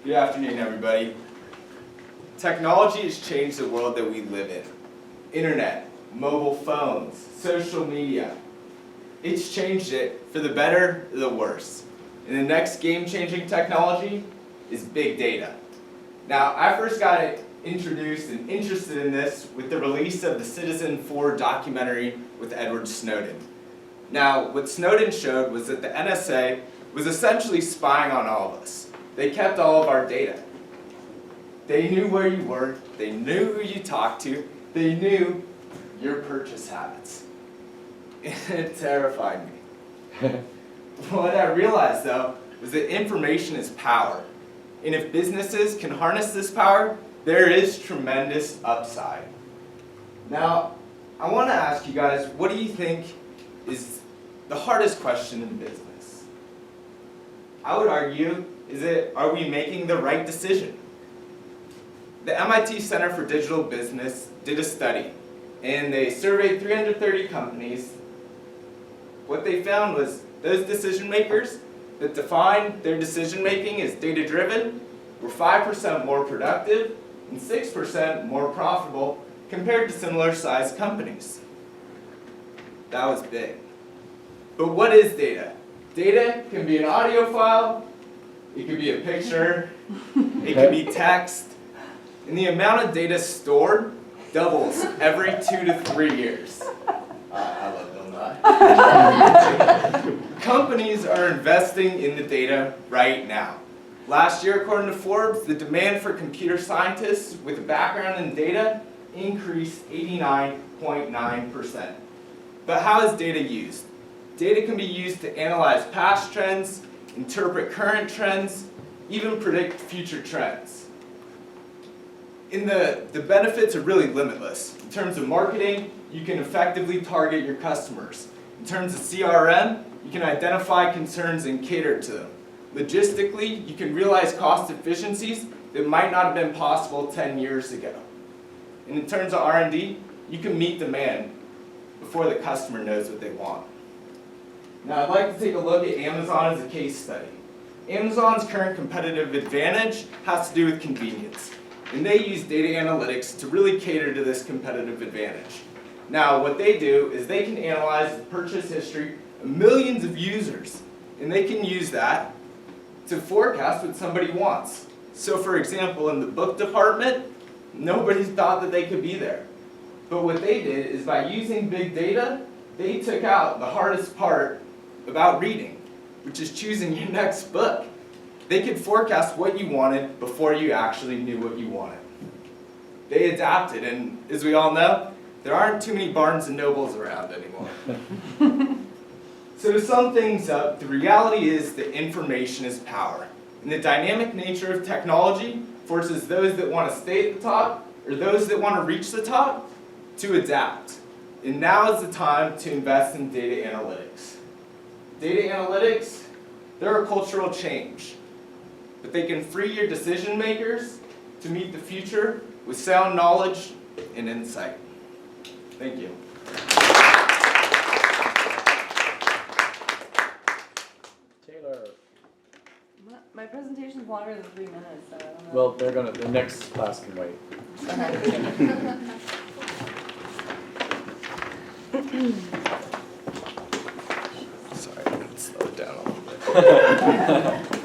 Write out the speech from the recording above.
Good afternoon, everybody. Technology has changed the world that we live in. Internet, mobile phones, social media. It's changed it for the better or the worse. And the next game-changing technology is big data. Now, I first got introduced and interested in this with the release of the Citizen4 documentary with Edward Snowden. Now, what Snowden showed was that the NSA was essentially spying on all of us. They kept all of our data. They knew where you were, they knew who you talked to, they knew your purchase habits. It terrified me. What I realized, though, was that information is power. And if businesses can harness this power, there is tremendous upside. Now, I want to ask you guys, what do you think is the hardest question in business? I would argue, are we making the right decision? The MIT Center for Digital Business did a study, and they surveyed 330 companies. What they found was those decision makers that defined their decision making as data-driven were 5% more productive and 6% more profitable compared to similar sized companies. That was big. But what is data? Data can be an audio file, it can be a picture, it can be text, and the amount of data stored doubles every 2 to 3 years. I love Bill Nye. Companies are investing in the data right now. Last year, according to Forbes, the demand for computer scientists with a background in data increased 89.9%. But how is data used? Data can be used to analyze past trends, interpret current trends, even predict future trends. And the benefits are really limitless. In terms of marketing, you can effectively target your customers. In terms of CRM, you can identify concerns and cater to them. Logistically, you can realize cost efficiencies that might not have been possible 10 years ago. And in terms of R&D, you can meet demand before the customer knows what they want. Now, I'd like to take a look at Amazon as a case study. Amazon's current competitive advantage has to do with convenience. And they use data analytics to really cater to this competitive advantage. Now, what they do is they can analyze the purchase history of millions of users, and they can use that to forecast what somebody wants. So for example, in the book department, nobody thought that they could be there. But what they did is by using big data, they took out the hardest part about reading, which is choosing your next book. They could forecast what you wanted before you actually knew what you wanted. They adapted, and as we all know, there aren't too many Barnes and Nobles around anymore. So to sum things up, the reality is that information is power. And the dynamic nature of technology forces those that want to stay at the top, or those that want to reach the top, to adapt. And now is the time to invest in data analytics. Data analytics, they're a cultural change. But they can free your decision makers to meet the future with sound knowledge and insight. Thank you. Taylor. My presentation's longer than 3 minutes, so I don't know. Well, the next class can wait. Sorry, I'm going to slow it down a little bit.